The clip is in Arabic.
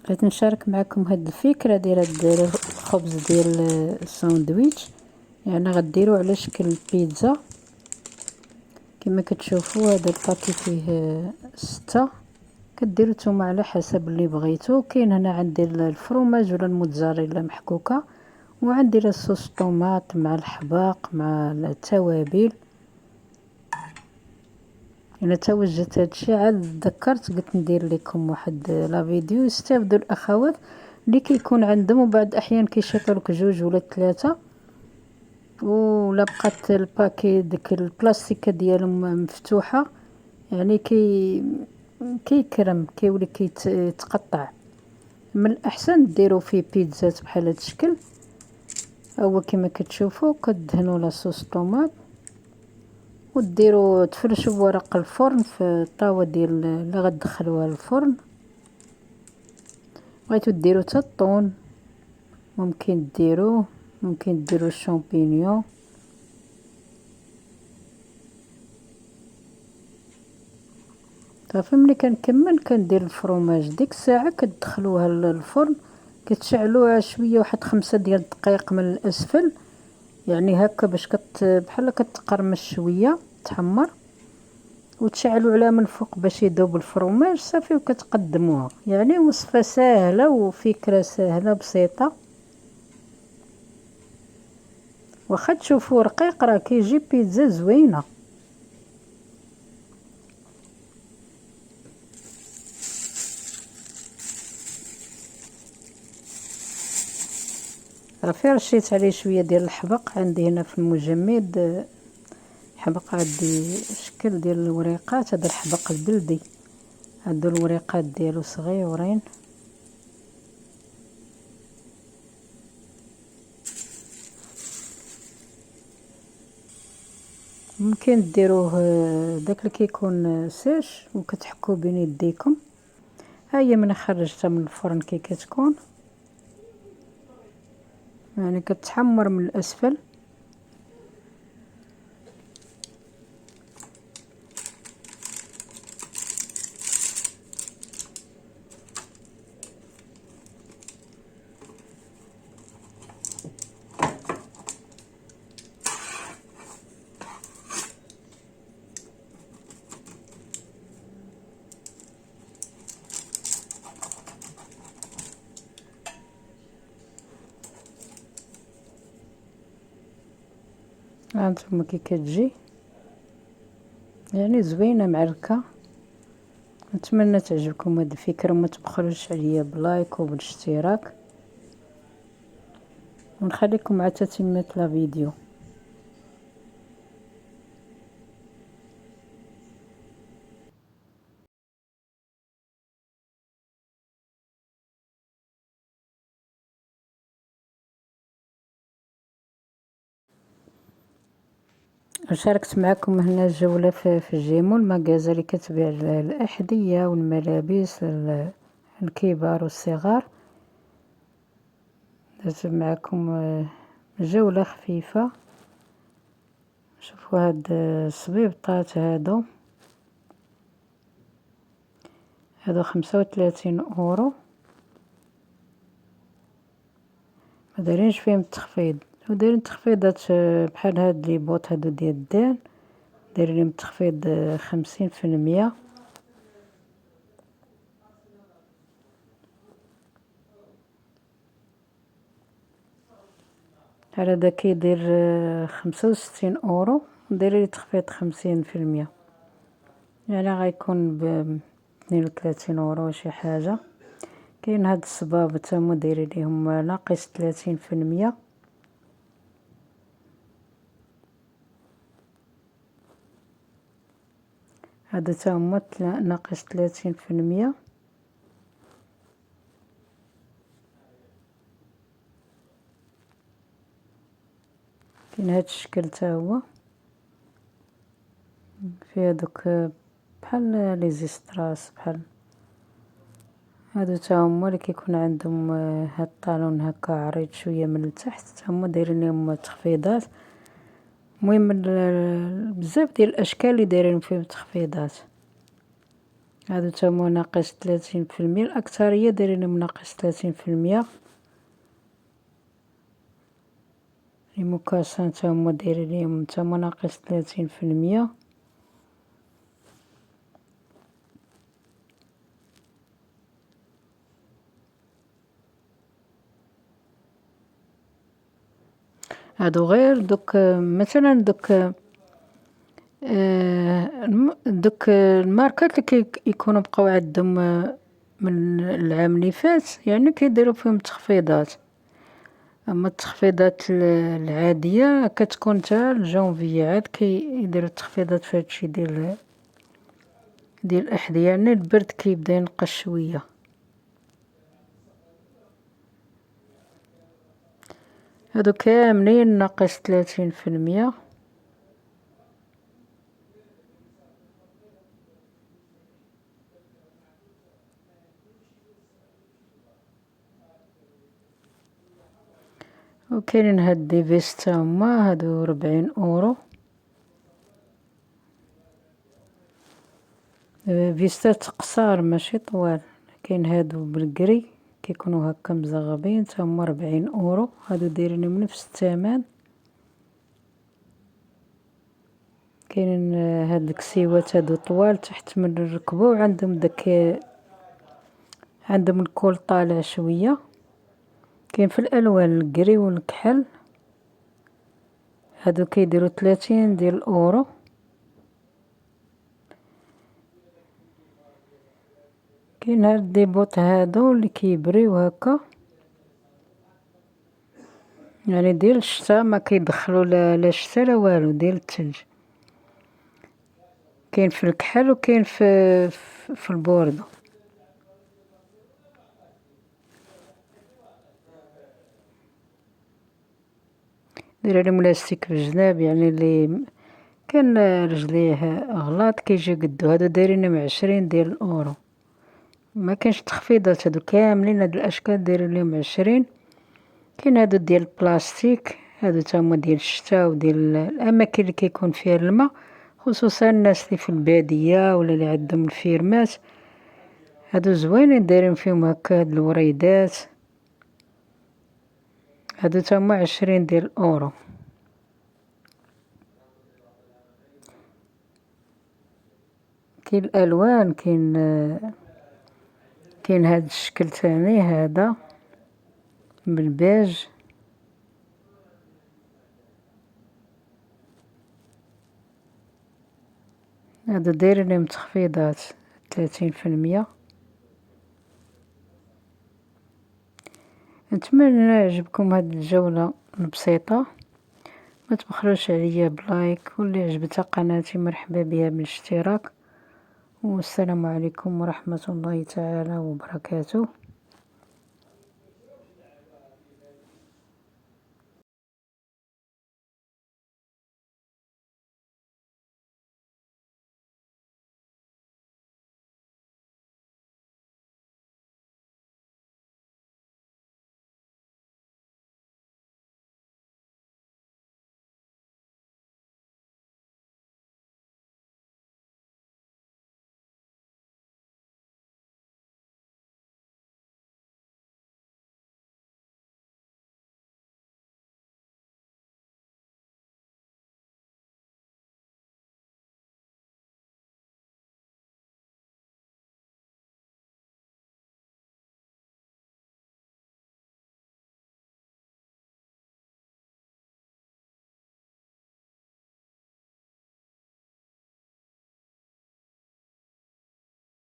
بغيت نشارك معكم هاد الفكره ديال هاد الخبز ديال الساندويتش. يعني غديرو على شكل بيتزا كما كتشوفوا. هذا الباكي فيه 6، كديروا نتوما على حسب اللي بغيتو. كاين هنا عندي الفرماج ولا الموتزاريلا محكوكه، وعندي الصوص طوماط مع الحباق مع التوابل. انا توجدت هادشي عاد تذكرت قلت ندير لكم واحد لا فيديو يستافدوا الاخوات اللي كيكون عندهم، وبعض الاحيان كيشيطوا لك 2 ولا 3 ولا بقات الباكي ديك البلاستيكه ديالهم مفتوحه، يعني كيكرم كيولي كيتقطع. من الاحسن ديروا فيه بيتزات بحال هذا الشكل. هو كما كتشوفوا كدهنوا لاصوص طوماط وديروا تفرشوا بورق الفرن في الطاوه ديال اللي غتدخلوها للفرن. بغيتو ديروا حتى الطون ممكن ديروه، ممكن ديروا الشامبينيون. صافي ملي كنكمل كندير الفرماج ديك الساعه كتدخلوها للفرن، كتشعلوها شويه واحد 5 ديال الدقائق من الاسفل، يعني هكا باش بحال كتقرمش شويه تحمر، وتشعلوا عليها من الفوق باش يذوب الفرماج. صافي وكتقدموها. يعني وصفه سهله وفكره سهله بسيطه، واخا تشوفوا رقيق راه كيجي بيتزا زوينه. صافي رشيت عليه شويه ديال الحبق عندي هنا في المجمد. حبق عندي شكل ديال الوريقات، هذا الحبق البلدي، هادو الوريقات ديالو صغيورين. ممكن ديروه داك اللي كيكون ساش وكتحكوا بين يديكم. ها هي من خرجتها من الفرن كي كتكون، يعني كتحمر من الاسفل. هانتوما كي كتجي يعني زوينه معركه. نتمنى تعجبكم هذه الفكره، وما تبخلوش عليا بلايك وبالاشتراك، ونخليكم مع تتمه لا فيديو. شاركت معكم هنا جولة في الجيمو، المغازة اللي كتبيع الأحذية والملابس الكبار والصغار. درت معكم جولة خفيفة. شوفوا هاد الصبيبطات هادو 35€، مدايرينش فيهم التخفيض، ودايرين تخفيضات بحال هاد لي بوط هادو ديال الدان دايرين لهم تخفيض 50%. على هذا كيدير 65€، ودايرين لي تخفيض 50%، يعني غيكون ب32€ شي حاجة. كاين هاد الصباب تما دايرين ليهم ناقص 30%. هذا تما ناقص 30%. كاين هاد الشكل تا هو في هادوك بحال لي زيستراس، بحال هادو تا هما اللي كيكون عندهم هاد الطالون هكا عريض شويه من التحت، تا هما دايرين لهم تخفيضات. المهم بزاف ديال الاشكال اللي دايرين فيهم تخفيضات. هادو تما ناقص 30%، الأكثرية دايرينهم ناقص 30%. لي موكاسان تما دايرين تما ناقص 30%. هادو غير دوك مثلا دوك الماركات اللي يكونوا بقاو عندهم من العام اللي فات، يعني كيديروا فيهم تخفيضات. اما التخفيضات العاديه كتكون تا لجونفي عاد كيديروا التخفيضات في هادشي ديال الاحذيه، يعني البرد كيبدا ينقص شويه. هادو كاملين ناقص 30%. وكاينين هاد دي فيست هما هادو 40€. فيستات قصار ماشي طوال. كاين هادو بالكري كيكونوا هكا مزغبين تا هما 40€. هادو دايرينهم نفس الثمن. كاينين هاد الكسيوات هادو طوال تحت من الركبة، وعندهم داك عندهم الكول طالع شوية. كاين في الالوان الكري والكحل. هادو كيديروا 30 ديال الأورو. كاين هاد دي بوط هادو اللي كيبريو هكا، يعني ديال الشتا ما كيدخلوا لا شتا لا والو، ديال الثلج. كاين في الكحل وكاين في البوردو. دايره لهم لاستيك في الجناب، يعني اللي كان رجليه غلاط كيجي قدو. هادو دايرينهم 20 ديال الأورو. ما كاينش تخفيضات، هادو كاملين هاد الاشكال دايرين لهم 20. كاين هادو ديال البلاستيك، هادو تاهما ديال الشتا وديال الاماكن اللي كيكون فيها الماء، خصوصا الناس اللي في الباديه ولا اللي عندهم الفيرمات. هادو زوينين دايرين فيهم هكا هاد الوريدات. هادو تاهما 20 ديال الأورو. كاين الالوان، كاين هاد الشكل تاني هذا بالبيج. هادو دايرين لهم تخفيضات 30%. نتمنى يعجبكم هاد الجولة البسيطة. ما تبخلوش عليا بلايك، واللي عجبتها قناتي مرحبا بها بالاشتراك. والسلام عليكم ورحمة الله تعالى وبركاته.